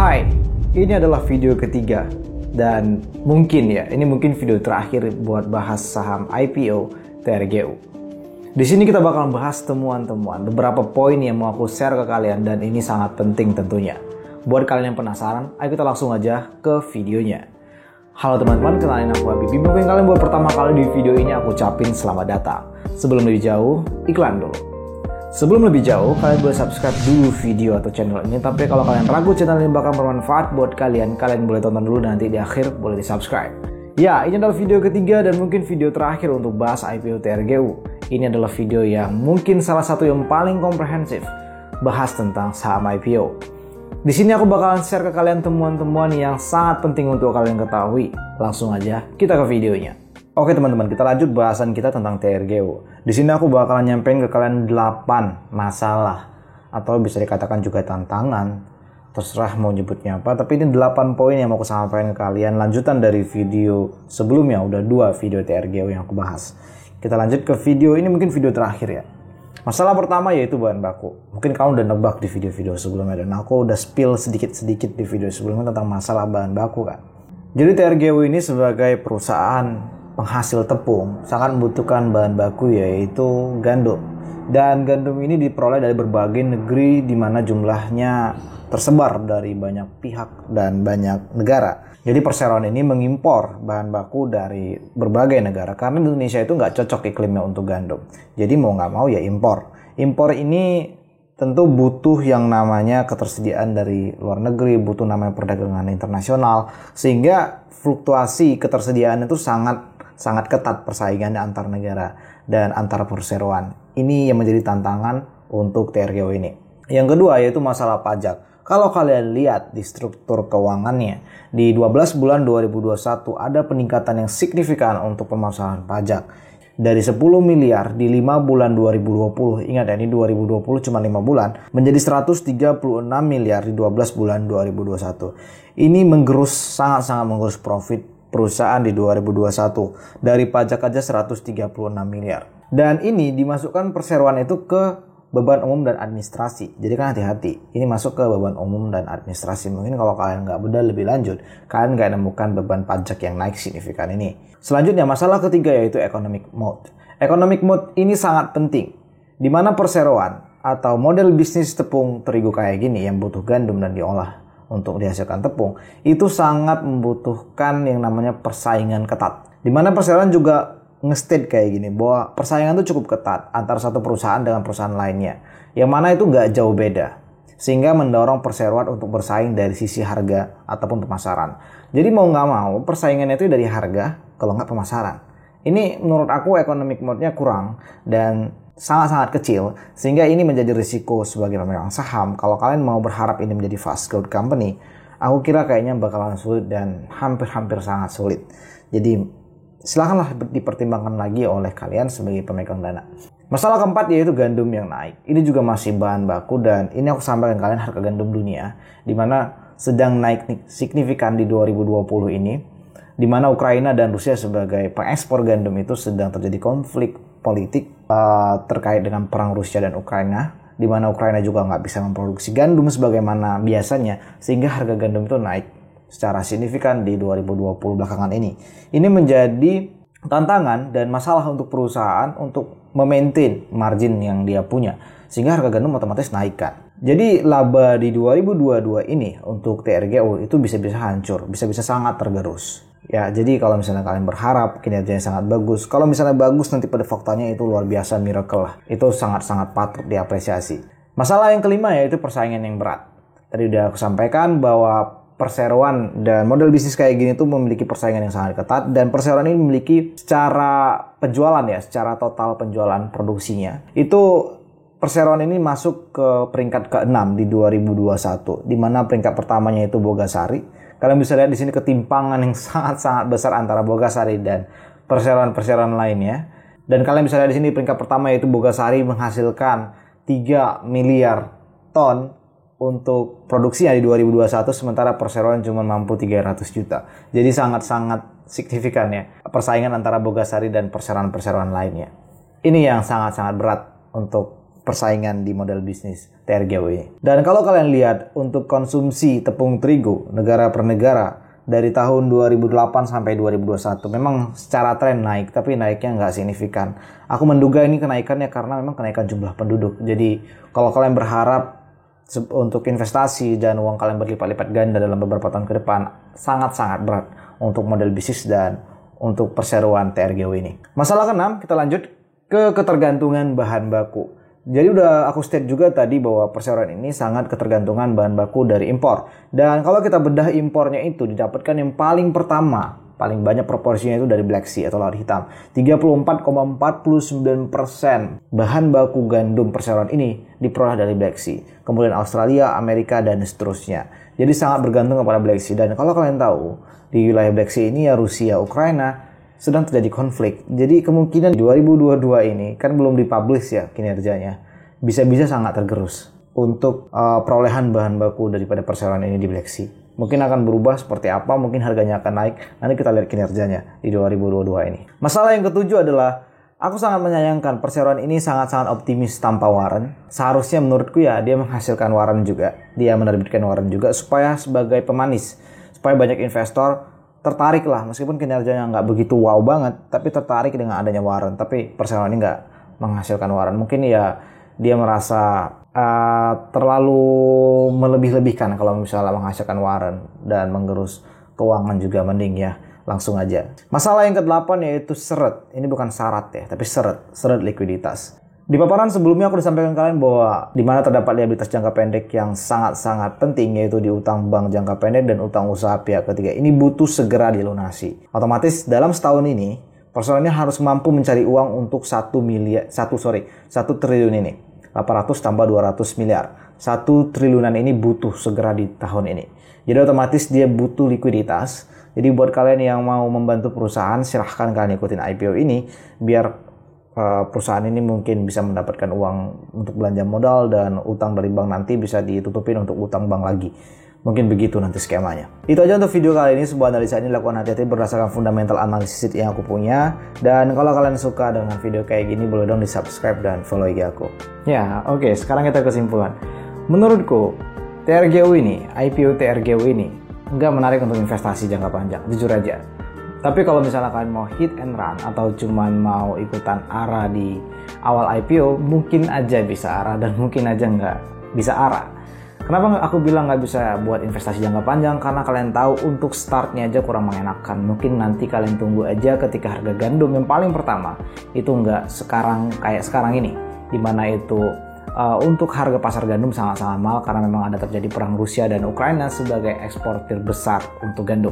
Hai, ini adalah video ketiga dan mungkin video terakhir buat bahas saham IPO TRGU. Di sini kita bakal bahas temuan-temuan, beberapa poin yang mau aku share ke kalian dan ini sangat penting tentunya. Buat kalian yang penasaran, ayo kita langsung aja ke videonya. Halo teman-teman, kenalin aku Habibie. Mungkin kalian buat pertama kali di video ini aku ucapin selamat datang. Sebelum lebih jauh, iklan dulu. Sebelum lebih jauh, kalian boleh subscribe dulu video atau channel ini. Tapi kalau kalian ragu channel ini bakal bermanfaat buat kalian boleh tonton dulu, nanti di akhir boleh di subscribe. Ya, ini adalah video ketiga dan mungkin video terakhir untuk bahas IPO TRGU. Ini adalah video yang mungkin salah satu yang paling komprehensif bahas tentang saham IPO. Di sini aku bakalan share ke kalian temuan-temuan yang sangat penting untuk kalian ketahui. Langsung aja kita ke videonya. Oke teman-teman, kita lanjut bahasan kita tentang TRGU. Di sini aku bakalan nyampein ke kalian 8 masalah atau bisa dikatakan juga tantangan. Terserah mau nyebutnya apa, tapi ini 8 poin yang mau aku sampaikan ke kalian lanjutan dari video sebelumnya, udah 2 video TRGU yang aku bahas. Kita lanjut ke video ini, mungkin video terakhir ya. Masalah pertama yaitu bahan baku. Mungkin kamu udah nebak di video-video sebelumnya dan aku udah spill sedikit-sedikit di video sebelumnya tentang masalah bahan baku kan. Jadi TRGU ini sebagai perusahaan penghasil tepung sangat membutuhkan bahan baku yaitu gandum. Dan gandum ini diperoleh dari berbagai negeri di mana jumlahnya tersebar dari banyak pihak dan banyak negara. Jadi perseroan ini mengimpor bahan baku dari berbagai negara karena Indonesia itu nggak cocok iklimnya untuk gandum. Jadi mau nggak mau ya impor. Impor ini tentu butuh yang namanya ketersediaan dari luar negeri, butuh namanya perdagangan internasional, sehingga fluktuasi ketersediaan itu sangat ketat persaingannya antar negara dan antar perseroan. Ini yang menjadi tantangan untuk TRGU ini. Yang kedua yaitu masalah pajak. Kalau kalian lihat di struktur keuangannya, di 12 bulan 2021 ada peningkatan yang signifikan untuk permasalahan pajak. Dari 10 miliar di 5 bulan 2020, ingat ya ini 2020 cuma 5 bulan, menjadi 136 miliar di 12 bulan 2021. Ini sangat-sangat menggerus profit perusahaan di 2021 dari pajak aja 136 miliar. Dan ini dimasukkan perseroan itu ke beban umum dan administrasi. Jadi kan hati-hati, ini masuk ke beban umum dan administrasi. Mungkin kalau kalian nggak bedah lebih lanjut, kalian nggak nemukan beban pajak yang naik signifikan ini. Selanjutnya masalah ketiga yaitu economic mode. Economic mode ini sangat penting, di mana perseroan atau model bisnis tepung terigu kayak gini yang butuh gandum dan diolah untuk dihasilkan tepung, itu sangat membutuhkan yang namanya persaingan ketat. Dimana perseroan juga nge-state kayak gini, bahwa persaingan itu cukup ketat antara satu perusahaan dengan perusahaan lainnya. Yang mana itu nggak jauh beda. Sehingga mendorong perseroan untuk bersaing dari sisi harga ataupun pemasaran. Jadi mau nggak mau, persaingannya itu dari harga, kalau nggak pemasaran. Ini menurut aku economic mode-nya kurang dan sangat-sangat kecil, sehingga ini menjadi risiko sebagai pemegang saham. Kalau kalian mau berharap ini menjadi fast growth company, aku kira kayaknya bakalan sulit dan hampir sangat sulit. Jadi silakanlah dipertimbangkan lagi oleh kalian sebagai pemegang dana. Masalah keempat yaitu gandum yang naik. Ini juga masih bahan baku dan ini aku sampaikan kalian harga gandum dunia, di mana sedang naik signifikan di 2020 ini, di mana Ukraina dan Rusia sebagai pengekspor gandum itu sedang terjadi konflik politik terkait dengan perang Rusia dan Ukraina, di mana Ukraina juga nggak bisa memproduksi gandum sebagaimana biasanya, sehingga harga gandum itu naik secara signifikan di 2020 belakangan ini. Ini menjadi tantangan dan masalah untuk perusahaan untuk memaintain margin yang dia punya, sehingga harga gandum otomatis naikkan. Jadi laba di 2022 ini untuk TRGU itu bisa-bisa hancur, bisa-bisa sangat tergerus. Ya, jadi kalau misalnya kalian berharap kinerjanya sangat bagus, kalau misalnya bagus nanti pada faktanya itu luar biasa miracle lah. Itu sangat-sangat patut diapresiasi. Masalah yang kelima yaitu persaingan yang berat. Tadi udah aku sampaikan bahwa perseroan dan model bisnis kayak gini tuh memiliki persaingan yang sangat ketat, dan perseroan ini memiliki secara penjualan ya, secara total penjualan produksinya. Itu perseroan ini masuk ke peringkat ke-6 di 2021, di mana peringkat pertamanya itu Bogasari. Kalian bisa lihat di sini ketimpangan yang sangat-sangat besar antara Bogasari dan perseroan-perseroan lainnya. Dan kalian bisa lihat di sini peringkat pertama yaitu Bogasari menghasilkan 3 miliar ton untuk produksinya di 2021, sementara perseroan cuma mampu 300 juta. Jadi sangat-sangat signifikan ya persaingan antara Bogasari dan perseroan-perseroan lainnya. Ini yang sangat-sangat berat untuk persaingan di model bisnis TRGW ini. Dan kalau kalian lihat untuk konsumsi tepung terigu negara per negara dari tahun 2008 sampai 2021 memang secara tren naik, tapi naiknya nggak signifikan. Aku menduga ini kenaikannya karena memang kenaikan jumlah penduduk. Jadi kalau kalian berharap untuk investasi dan uang kalian berlipat-lipat ganda dalam beberapa tahun ke depan, sangat-sangat berat untuk model bisnis dan untuk perseroan TRGW ini. Masalah ke-6, kita lanjut ke ketergantungan bahan baku. Jadi udah aku state juga tadi bahwa perseroan ini sangat ketergantungan bahan baku dari impor. Dan kalau kita bedah impornya itu didapatkan yang paling pertama, paling banyak proporsinya itu dari Black Sea atau Laut Hitam. 34,49% bahan baku gandum perseroan ini diperoleh dari Black Sea. Kemudian Australia, Amerika, dan seterusnya. Jadi sangat bergantung kepada Black Sea. Dan kalau kalian tahu, di wilayah Black Sea ini ya Rusia, Ukraina sedang terjadi konflik. Jadi kemungkinan 2022 ini kan belum dipublish ya kinerjanya. Bisa-bisa sangat tergerus untuk perolehan bahan baku daripada perseroan ini di Black Sea. Mungkin akan berubah seperti apa, mungkin harganya akan naik. Nanti kita lihat kinerjanya di 2022 ini. Masalah yang ketujuh adalah aku sangat menyayangkan perseroan ini sangat-sangat optimis tanpa Warren. Seharusnya menurutku ya dia menghasilkan Warren juga. Dia menerbitkan Warren juga supaya sebagai pemanis. Supaya banyak investor tertarik lah, meskipun kinerjanya nggak begitu wow banget, tapi tertarik dengan adanya Warren. Tapi perseroan ini nggak menghasilkan Warren. Mungkin ya dia merasa terlalu melebih-lebihkan kalau misalnya menghasilkan Warren dan menggerus keuangan juga, mending ya langsung aja. Masalah yang ke-8 yaitu seret. Ini bukan syarat ya, tapi seret likuiditas. Di paparan sebelumnya aku disampaikan kalian bahwa di mana terdapat liabilitas jangka pendek yang sangat-sangat penting, yaitu di utang bank jangka pendek dan utang usaha pihak ketiga. Ini butuh segera dilunasi. Otomatis dalam setahun ini perseroan ini harus mampu mencari uang untuk 1 triliun ini. 800 tambah 200 miliar. 1 triliunan ini butuh segera di tahun ini. Jadi otomatis dia butuh likuiditas. Jadi buat kalian yang mau membantu perusahaan, silahkan kalian ikutin IPO ini biar perusahaan ini mungkin bisa mendapatkan uang untuk belanja modal dan utang dari bank nanti bisa ditutupin untuk utang bank lagi. Mungkin begitu nanti skemanya. Itu aja untuk video kali ini. Sebuah analisa ini dilakukan hati-hati berdasarkan fundamental analisis yang aku punya. Dan kalau kalian suka dengan video kayak gini, boleh dong di subscribe dan follow IG aku. Ya, oke. Sekarang kita kesimpulan. Menurutku, TRGW ini, IPO TRGW ini nggak menarik untuk investasi jangka panjang. Jujur aja. Tapi kalau misalnya kalian mau hit and run atau cuman mau ikutan ARA di awal IPO, mungkin aja bisa ARA dan mungkin aja nggak bisa ARA. Kenapa aku bilang nggak bisa buat investasi jangka panjang? Karena kalian tahu untuk startnya aja kurang mengenakan. Mungkin nanti kalian tunggu aja ketika harga gandum yang paling pertama itu nggak sekarang kayak sekarang ini, dimana itu untuk harga pasar gandum sangat-sangat mahal karena memang ada terjadi perang Rusia dan Ukraina sebagai eksportir besar untuk gandum.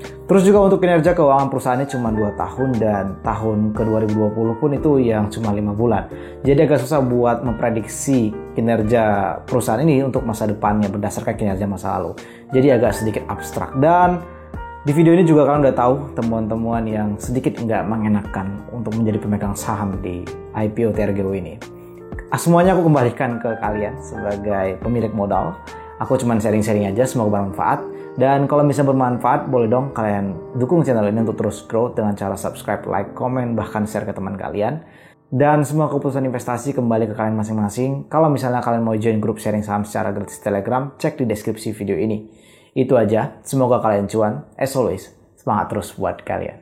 Terus juga untuk kinerja keuangan perusahaannya cuma 2 tahun dan tahun ke 2020 pun itu yang cuma 5 bulan. Jadi agak susah buat memprediksi kinerja perusahaan ini untuk masa depannya berdasarkan kinerja masa lalu. Jadi agak sedikit abstrak. Dan di video ini juga kalian udah tahu temuan-temuan yang sedikit nggak mengenakan untuk menjadi pemegang saham di IPO TRGW ini. Semuanya aku kembalikan ke kalian sebagai pemilik modal. Aku cuma sharing-sharing aja, semoga bermanfaat. Dan kalau misalnya bermanfaat, boleh dong kalian dukung channel ini untuk terus grow dengan cara subscribe, like, komen, bahkan share ke teman kalian. Dan semua keputusan investasi kembali ke kalian masing-masing. Kalau misalnya kalian mau join grup sharing saham secara gratis Telegram, cek di deskripsi video ini. Itu aja, semoga kalian cuan. As always, semangat terus buat kalian.